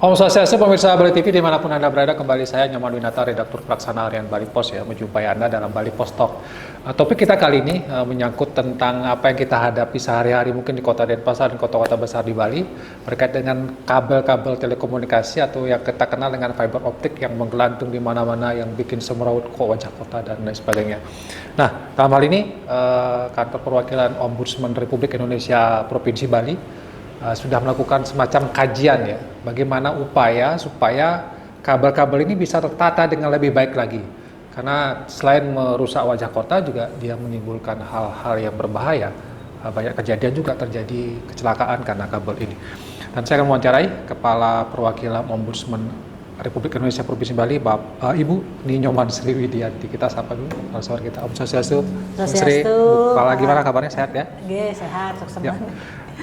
Om Swastiastu, pemirsa Bali TV dimanapun Anda berada, kembali saya Nyoman Winata, Redaktur Pelaksana Harian Bali Pos ya, menjumpai Anda dalam Bali Pos Talk. Topik kita kali ini menyangkut tentang apa yang kita hadapi sehari-hari mungkin di Kota Denpasar dan kota-kota besar di Bali berkait dengan kabel-kabel telekomunikasi atau yang kita kenal dengan fiber optik yang menggelantung di mana-mana yang bikin semeraut kok wajah kota dan lain sebagainya. Nah, dalam hal ini Kantor Perwakilan Ombudsman Republik Indonesia Provinsi Bali sudah melakukan semacam kajian ya, bagaimana upaya supaya kabel-kabel ini bisa tertata dengan lebih baik lagi. Karena selain merusak wajah kota juga dia menimbulkan hal-hal yang berbahaya. Banyak kejadian juga terjadi kecelakaan karena kabel ini. Dan saya akan mewawancarai Kepala Perwakilan Ombudsman Republik Indonesia Provinsi Bali, Ibu Ninyoman Sri Widianti. Kita sapa dulu narasumber kita. Om Swastiastu. Sri, Kepala gimana kabarnya, sehat ya? Oke, sehat, sukses. Ya.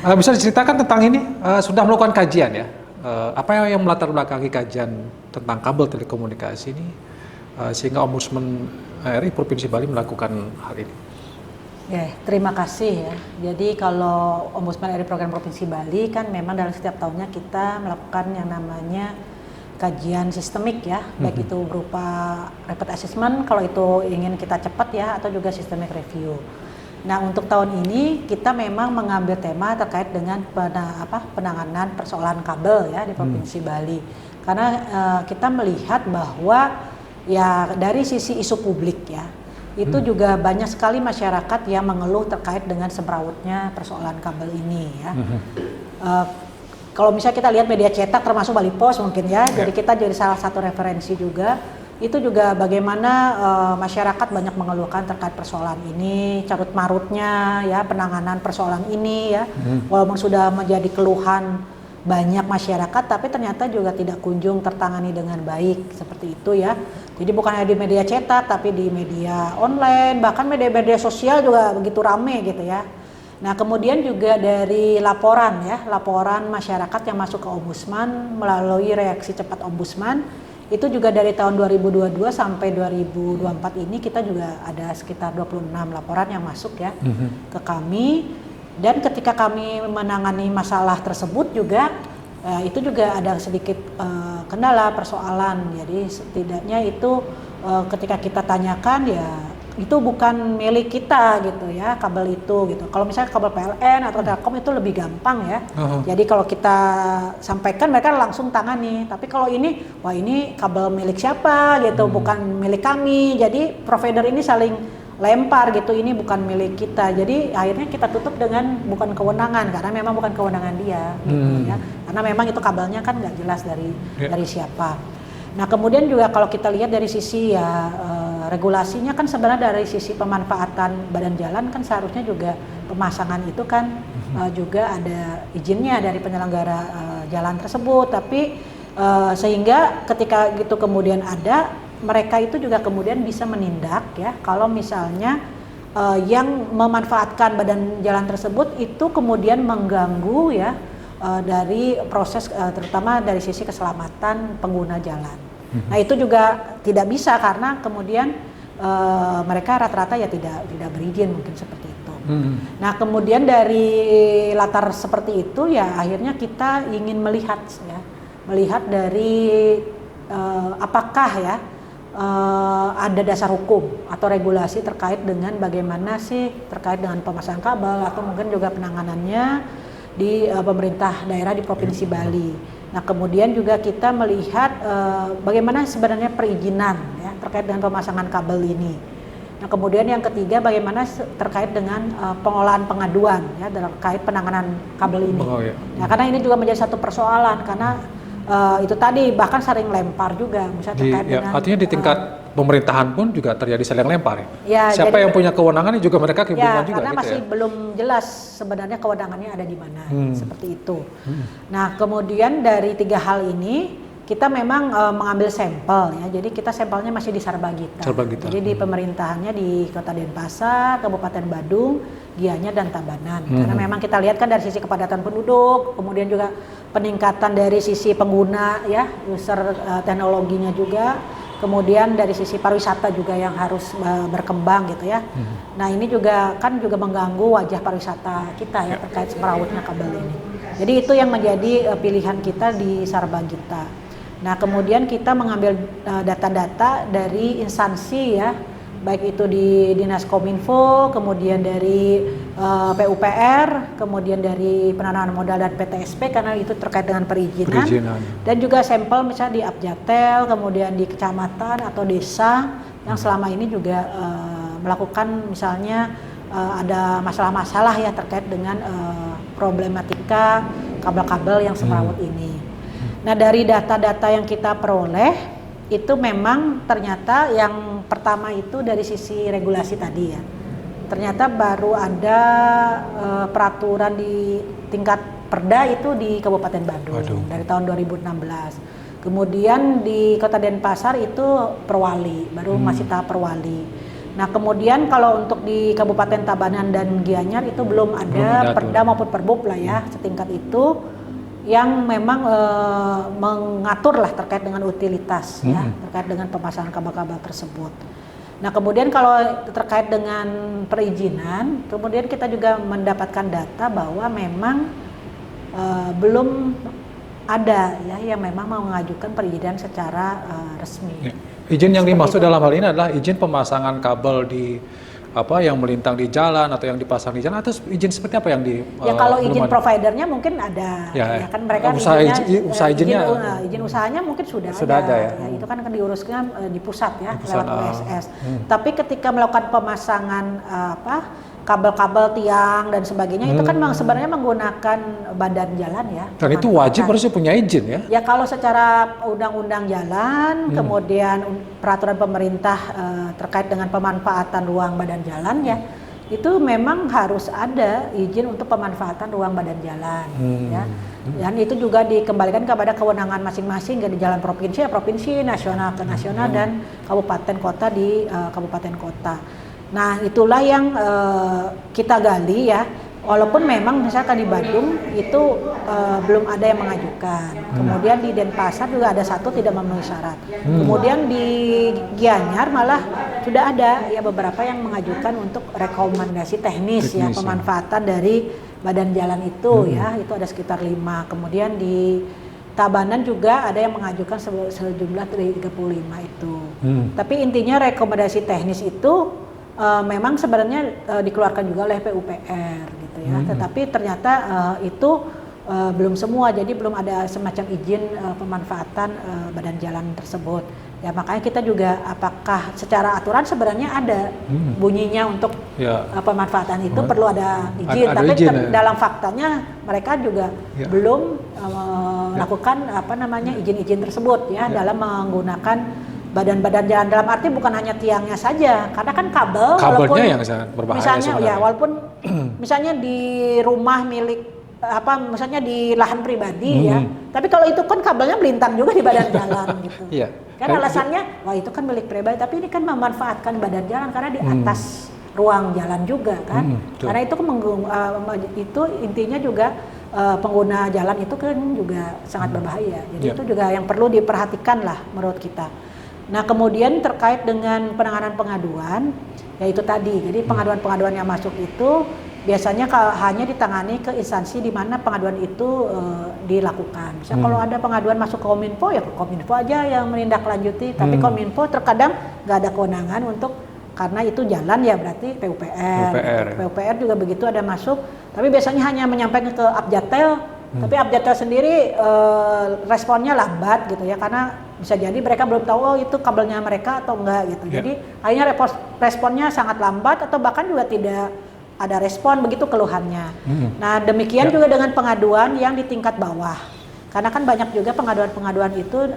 Bisa diceritakan tentang ini, sudah melakukan kajian ya, apa yang melatar belakangi kajian tentang kabel telekomunikasi ini, sehingga Ombudsman RI Provinsi Bali melakukan hal ini. Ya, terima kasih ya. Jadi kalau Ombudsman RI Program Provinsi Bali kan memang dalam setiap tahunnya kita melakukan yang namanya kajian sistemik ya, baik itu berupa rapid assessment kalau itu ingin kita cepat ya, atau juga systemic review. Nah, untuk tahun ini kita memang mengambil tema terkait dengan penanganan persoalan kabel ya di Provinsi Bali. Karena kita melihat bahwa ya dari sisi isu publik ya, itu juga banyak sekali masyarakat yang mengeluh terkait dengan semrautnya persoalan kabel ini ya. Kalau misalnya kita lihat media cetak termasuk Bali Pos mungkin ya, jadi kita jadi salah satu referensi juga. Itu juga bagaimana masyarakat banyak mengeluhkan terkait persoalan ini, carut marutnya ya penanganan persoalan ini ya, walaupun sudah menjadi keluhan banyak masyarakat, tapi ternyata juga tidak kunjung tertangani dengan baik seperti itu ya. Jadi bukan hanya di media cetak, tapi di media online, bahkan media-media sosial juga begitu rame gitu ya. Nah, kemudian juga dari laporan ya, laporan masyarakat yang masuk ke Ombudsman melalui reaksi cepat Ombudsman. Itu juga dari tahun 2022 sampai 2024 ini kita juga ada sekitar 26 laporan yang masuk ya ke kami. Dan ketika kami menangani masalah tersebut juga itu juga ada sedikit kendala persoalan. Jadi setidaknya itu ketika kita tanyakan ya itu bukan milik kita gitu ya, kabel itu gitu. Kalau misalnya kabel PLN atau Telkom itu lebih gampang ya. Jadi kalau kita sampaikan mereka langsung tangani. Tapi kalau ini, wah ini kabel milik siapa gitu, bukan milik kami. Jadi provider ini saling lempar gitu, ini bukan milik kita. Jadi akhirnya kita tutup dengan bukan kewenangan, karena memang bukan kewenangan dia gitu ya. Karena memang itu kabelnya kan nggak jelas dari siapa. Nah, kemudian juga kalau kita lihat dari sisi ya regulasinya kan sebenarnya dari sisi pemanfaatan badan jalan kan seharusnya juga pemasangan itu kan juga ada izinnya dari penyelenggara jalan tersebut, tapi sehingga ketika gitu kemudian ada, mereka itu juga kemudian bisa menindak ya kalau misalnya yang memanfaatkan badan jalan tersebut itu kemudian mengganggu ya dari proses terutama dari sisi keselamatan pengguna jalan. Nah, itu juga tidak bisa karena kemudian mereka rata-rata ya tidak berizin mungkin seperti itu. Nah, kemudian dari latar seperti itu ya akhirnya kita ingin melihat dari apakah ya ada dasar hukum atau regulasi terkait dengan bagaimana sih terkait dengan pemasangan kabel atau mungkin juga penanganannya di pemerintah daerah di Provinsi Bali. Nah, kemudian juga kita melihat bagaimana sebenarnya perizinan ya terkait dengan pemasangan kabel ini. Nah, kemudian yang ketiga bagaimana terkait dengan pengolahan pengaduan ya terkait penanganan kabel ini. Nah, karena ini juga menjadi satu persoalan karena itu tadi bahkan sering lempar juga misalnya terkait dengan artinya di tingkat pemerintahan pun juga terjadi saling lempar ya. Siapa yang punya kewenangan juga mereka kebingungan juga karena gitu masih belum jelas sebenarnya kewenangannya ada di mana seperti itu. Nah, kemudian dari tiga hal ini kita memang mengambil sampel ya. Jadi kita sampelnya masih di Sarbagita. Jadi di pemerintahannya di Kota Denpasar, Kabupaten Badung, Gianyar dan Tabanan. Karena memang kita lihat kan dari sisi kepadatan penduduk, kemudian juga peningkatan dari sisi pengguna ya, user teknologinya juga. kemudian dari sisi pariwisata juga yang harus berkembang gitu ya. Nah ini juga mengganggu wajah pariwisata kita ya terkait semrawutnya kabel ini. Jadi itu yang menjadi pilihan kita di Sarbagita. Nah kemudian kita mengambil data-data dari instansi ya, baik itu di Dinas Kominfo, kemudian dari PUPR, kemudian dari penanaman modal dan PTSP karena itu terkait dengan perizinan. Dan juga sampel misalnya di Abjatel, kemudian di kecamatan atau desa yang selama ini juga melakukan misalnya ada masalah-masalah ya terkait dengan problematika kabel-kabel yang semrawut ini. Nah dari data-data yang kita peroleh itu memang ternyata yang pertama itu dari sisi regulasi tadi ya. Ternyata baru ada peraturan di tingkat Perda itu di Kabupaten Badung dari tahun 2016. Kemudian di Kota Denpasar itu perwali, baru masih tahap perwali. Nah kemudian kalau untuk di Kabupaten Tabanan dan Gianyar itu belum ada Perda maupun Perbub lah ya setingkat itu yang memang mengatur lah terkait dengan utilitas ya, terkait dengan pemasangan kabel-kabel tersebut. Nah kemudian kalau terkait dengan perizinan, kemudian kita juga mendapatkan data bahwa memang belum ada ya yang memang mau mengajukan perizinan secara resmi. Ya. Izin yang dimaksud dalam hal ini adalah izin pemasangan kabel di yang melintang di jalan atau yang dipasang di jalan, atau izin seperti apa yang di ya kalau izin providernya mungkin ada ya kan mereka izin usahanya mungkin sudah ada. Ya, itu kan diuruskan di pusat ya lewat USS. Tapi ketika melakukan pemasangan kabel-kabel tiang dan sebagainya itu kan sebenarnya menggunakan badan jalan ya. Dan itu wajib harusnya punya izin ya? Ya kalau secara undang-undang jalan, kemudian peraturan pemerintah terkait dengan pemanfaatan ruang badan jalan ya, itu memang harus ada izin untuk pemanfaatan ruang badan jalan ya. Dan itu juga dikembalikan kepada kewenangan masing-masing di jalan provinsi ya provinsi, nasional ke nasional dan kabupaten kota di kabupaten kota. Nah itulah yang kita gali ya, walaupun memang misalkan di Badung itu belum ada yang mengajukan. Kemudian di Denpasar juga ada satu tidak memenuhi syarat. Kemudian di Gianyar malah sudah ada ya beberapa yang mengajukan untuk rekomendasi teknis ya pemanfaatan dari badan jalan itu ya, itu ada sekitar 5. Kemudian di Tabanan juga ada yang mengajukan sejumlah dari 35 itu. Tapi intinya rekomendasi teknis itu memang sebenarnya dikeluarkan juga oleh PUPR gitu ya, tetapi ternyata itu belum semua, jadi belum ada semacam izin pemanfaatan badan jalan tersebut. Ya makanya kita juga apakah secara aturan sebenarnya ada bunyinya untuk pemanfaatan itu perlu ada izin, tapi dalam faktanya mereka juga belum melakukan izin-izin tersebut ya dalam menggunakan badan-badan jalan, dalam arti bukan hanya tiangnya saja, karena kan kabelnya yang sangat berbahaya misalnya sebenarnya. Ya walaupun misalnya di rumah milik misalnya di lahan pribadi ya, tapi kalau itu kan kabelnya melintang juga di badan jalan gitu. Kan alasannya wah itu kan milik pribadi, tapi ini kan memanfaatkan badan jalan karena di atas ruang jalan juga kan, karena itu itu intinya juga pengguna jalan itu kan juga sangat berbahaya, jadi itu juga yang perlu diperhatikan lah menurut kita. Nah kemudian terkait dengan penanganan pengaduan, yaitu tadi, jadi pengaduan-pengaduan yang masuk itu biasanya hanya ditangani ke instansi di mana pengaduan itu dilakukan. Misalnya kalau ada pengaduan masuk ke Kominfo ya ke Kominfo aja yang menindaklanjuti, tapi Kominfo terkadang nggak ada kewenangan untuk, karena itu jalan ya berarti PUPR juga begitu ada masuk, tapi biasanya hanya menyampaikan ke Abjatel. Tapi Abjatel sendiri responnya lambat gitu ya, karena bisa jadi mereka belum tahu itu kabelnya mereka atau enggak gitu. Jadi akhirnya responnya sangat lambat atau bahkan juga tidak ada respon, begitu keluhannya. Nah demikian juga dengan pengaduan yang di tingkat bawah, karena kan banyak juga pengaduan-pengaduan itu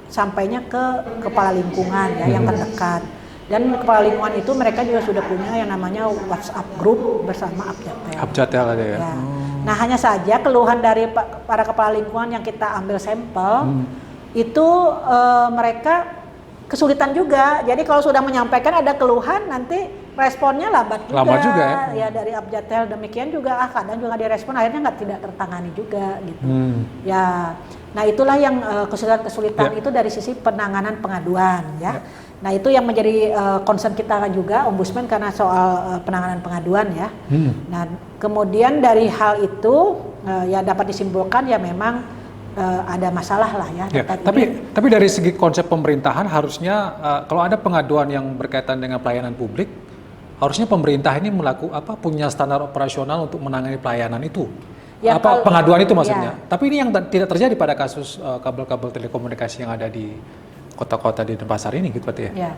sampainya ke kepala lingkungan ya yang terdekat. Dan kepala lingkungan itu mereka juga sudah punya yang namanya WhatsApp group bersama Abjatel. Abjatel ada ya. Nah hanya saja keluhan dari para kepala lingkungan yang kita ambil sampel itu mereka kesulitan juga. Jadi kalau sudah menyampaikan ada keluhan nanti responnya lambat juga. Ya dari Abjatel demikian juga kadang juga direspon akhirnya tidak tertangani juga gitu. Ya Nah itulah yang kesulitan-kesulitan itu dari sisi penanganan pengaduan ya. Nah itu yang menjadi concern kita juga Ombudsman karena soal penanganan pengaduan ya. Nah kemudian dari hal itu ya dapat disimpulkan ya memang ada masalah lah ya. Tapi dari segi konsep pemerintahan harusnya kalau ada pengaduan yang berkaitan dengan pelayanan publik, harusnya pemerintah ini punya standar operasional untuk menangani pelayanan itu. Ya, Pengaduan itu maksudnya. Tapi ini yang tidak terjadi pada kasus kabel-kabel telekomunikasi yang ada di kota-kota di Denpasar ini gitu berarti ya.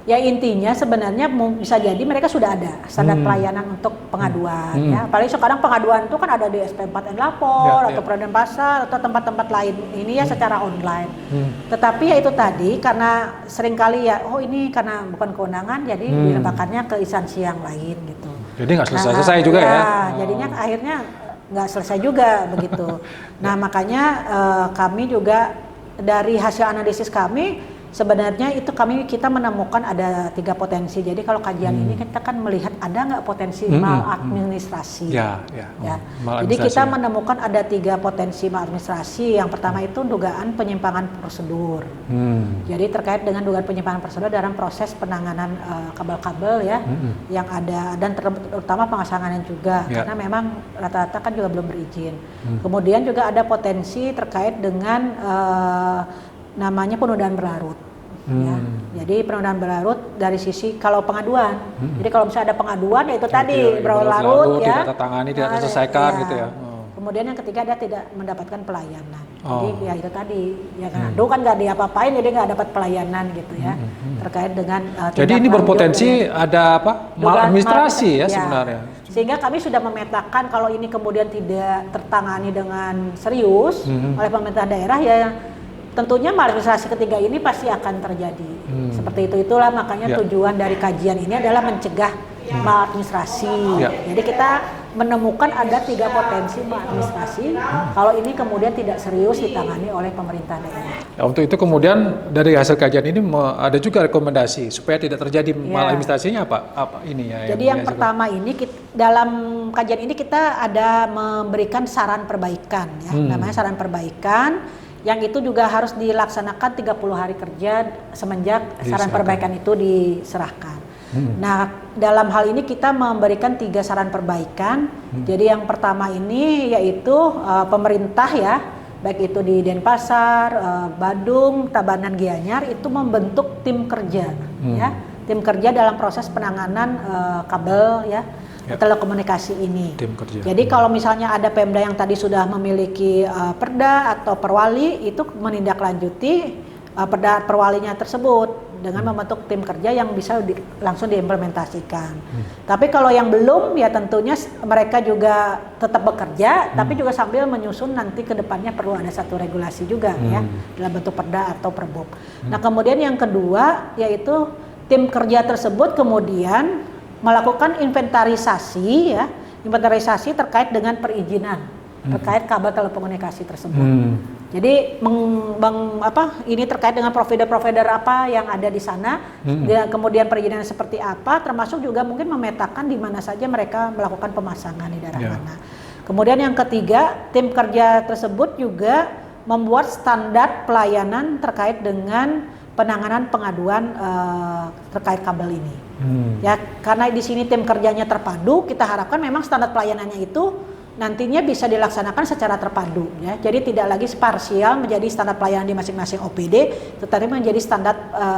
Ya intinya sebenarnya bisa jadi mereka sudah ada standar pelayanan untuk pengaduan ya. Apalagi sekarang pengaduan itu kan ada di SP4N Lapor atau Denpasar atau tempat-tempat lain ini ya secara online. Tetapi ya itu tadi karena seringkali ya ini karena bukan kewenangan jadi dilemparkannya ke instansi yang lain gitu. Jadi nggak selesai juga ya. Jadinya akhirnya nggak selesai juga begitu. Nah makanya kami juga dari hasil analisis kami sebenarnya itu kita menemukan ada 3 potensi. Jadi kalau kajian ini kita kan melihat ada nggak potensi maladministrasi. Jadi kita menemukan ada 3 potensi maladministrasi. Yang pertama itu dugaan penyimpangan prosedur. Jadi terkait dengan dugaan penyimpangan prosedur dalam proses penanganan kabel-kabel ya yang ada dan terutama pemasangannya juga karena memang rata-rata kan juga belum berizin. Kemudian juga ada potensi terkait dengan namanya penundaan berlarut. Ya. Jadi penundaan berlarut dari sisi kalau pengaduan. Jadi kalau misalnya ada pengaduan ya itu tadi berlarut ya. Tidak tertangani, tidak terselesaikan gitu ya. Kemudian yang ketiga dia tidak mendapatkan pelayanan. Jadi ya itu tadi ya kan. Kan nggak diapa-apain jadi nggak dapat pelayanan gitu ya. Terkait dengan jadi ini berpotensi ada maladministrasi ya sebenarnya. Sehingga kami sudah memetakan kalau ini kemudian tidak tertangani dengan serius oleh pemerintah daerah ya tentunya maladministrasi ketiga ini pasti akan terjadi. Seperti itulah makanya tujuan dari kajian ini adalah mencegah maladministrasi. Jadi kita menemukan ada 3 potensi maladministrasi kalau ini kemudian tidak serius ditangani oleh pemerintah daerah. Ya, untuk itu kemudian dari hasil kajian ini ada juga rekomendasi supaya tidak terjadi maladministrasinya apa ini ya. Jadi yang pertama ini dalam kajian ini kita ada memberikan saran perbaikan ya. Namanya saran perbaikan yang itu juga harus dilaksanakan 30 hari kerja semenjak saran perbaikan itu diserahkan. Nah, dalam hal ini kita memberikan 3 saran perbaikan. Jadi yang pertama ini yaitu pemerintah ya, baik itu di Denpasar, Badung, Tabanan, Gianyar itu membentuk tim kerja ya. Tim kerja dalam proses penanganan kabel ya. Telekomunikasi ini. Tim kerja. Jadi kalau misalnya ada Pemda yang tadi sudah memiliki perda atau perwali itu menindaklanjuti perda perwalinya tersebut dengan membentuk tim kerja yang bisa langsung diimplementasikan. Tapi kalau yang belum ya tentunya mereka juga tetap bekerja tapi juga sambil menyusun nanti ke depannya perlu ada satu regulasi juga ya dalam bentuk perda atau perbup. Nah, kemudian yang kedua yaitu tim kerja tersebut kemudian melakukan inventarisasi ya, inventarisasi terkait dengan perizinan terkait kabel telekomunikasi tersebut. Jadi ini terkait dengan provider-provider apa yang ada di sana, dan kemudian perizinannya seperti apa, termasuk juga mungkin memetakan di mana saja mereka melakukan pemasangan di daerah mana. Kemudian yang ketiga, tim kerja tersebut juga membuat standar pelayanan terkait dengan penanganan pengaduan terkait kabel ini. Ya, karena di sini tim kerjanya terpadu, kita harapkan memang standar pelayanannya itu nantinya bisa dilaksanakan secara terpadu ya. Jadi tidak lagi parsial menjadi standar pelayanan di masing-masing OPD, tetapi menjadi standar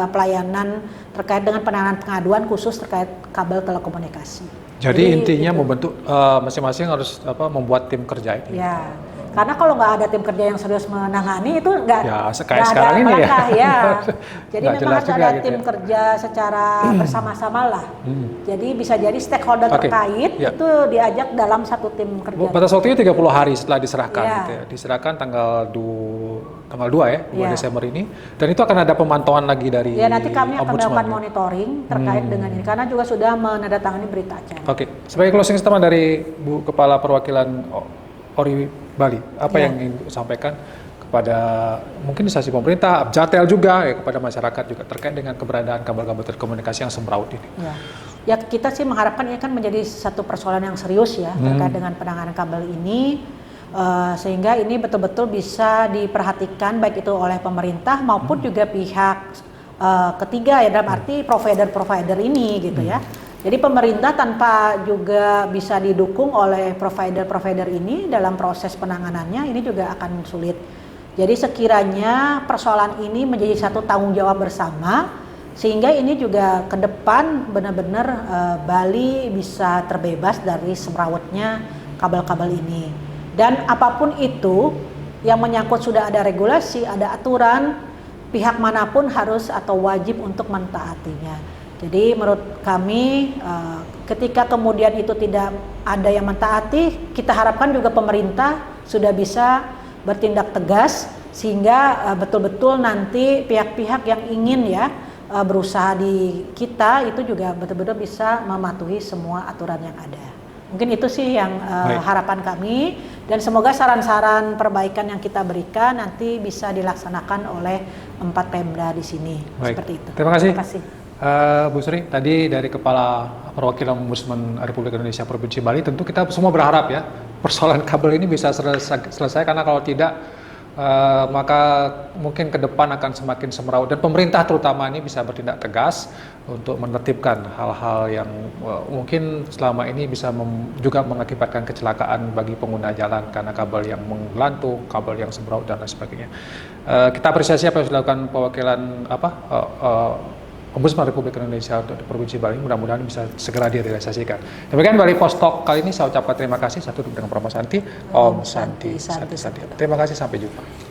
pelayanan terkait dengan penanganan pengaduan khusus terkait kabel telekomunikasi. Jadi intinya membentuk masing-masing harus membuat tim kerja ini. Ya. Karena kalau nggak ada tim kerja yang serius menangani itu nggak ada ini ya. Jadi memang harus ada tim kerja secara bersama-sama lah. Jadi bisa jadi stakeholder terkait itu diajak dalam satu tim kerja. Batas waktunya 30 hari setelah diserahkan. Gitu ya. Diserahkan tanggal 2 ya, 2 Desember ini. Dan itu akan ada pemantauan lagi dari nanti kami akan Ombudsman melakukan monitoring terkait dengan ini. Karena juga sudah menandatangani berita acara. Sebagai closing statement dari Bu Kepala Perwakilan Ori Bali, apa yang ingin sampaikan kepada mungkin instansi pemerintah, Abjatel juga ya, kepada masyarakat juga terkait dengan keberadaan kabel-kabel telekomunikasi yang sembraut ini? Ya kita sih mengharapkan ini kan menjadi satu persoalan yang serius ya terkait dengan penanganan kabel ini. Sehingga ini betul-betul bisa diperhatikan baik itu oleh pemerintah maupun juga pihak ketiga ya, dalam arti provider-provider ini gitu ya. Jadi pemerintah tanpa juga bisa didukung oleh provider-provider ini dalam proses penanganannya, ini juga akan sulit. Jadi sekiranya persoalan ini menjadi satu tanggung jawab bersama, sehingga ini juga ke depan benar-benar Bali bisa terbebas dari semrawutnya kabel-kabel ini. Dan apapun itu yang menyangkut sudah ada regulasi, ada aturan, pihak manapun harus atau wajib untuk mentaatinya. Jadi menurut kami ketika kemudian itu tidak ada yang mentaati, kita harapkan juga pemerintah sudah bisa bertindak tegas sehingga betul-betul nanti pihak-pihak yang ingin ya berusaha di kita itu juga betul-betul bisa mematuhi semua aturan yang ada. Mungkin itu sih yang harapan kami, dan semoga saran-saran perbaikan yang kita berikan nanti bisa dilaksanakan oleh 4 Pemda di sini. Baik. Seperti itu. Terima kasih. Terima kasih. Bu Sri, tadi dari Kepala Perwakilan Ombudsman Republik Indonesia Provinsi Bali, tentu kita semua berharap ya persoalan kabel ini bisa selesai, karena kalau tidak maka mungkin ke depan akan semakin semrawut, dan pemerintah terutama ini bisa bertindak tegas untuk menertibkan hal-hal yang mungkin selama ini bisa juga mengakibatkan kecelakaan bagi pengguna jalan karena kabel yang menggelantung, kabel yang semrawut dan lain sebagainya. Kita apresiasi apa yang dilakukan perwakilan Ombudsman Republik Indonesia untuk Provinsi Bali, mudah-mudahan bisa segera direalisasikan. Demikian Bali Post Talk kali ini, saya ucapkan terima kasih. Satu dengan Promo Santi, Om Santi. Terima kasih, sampai jumpa.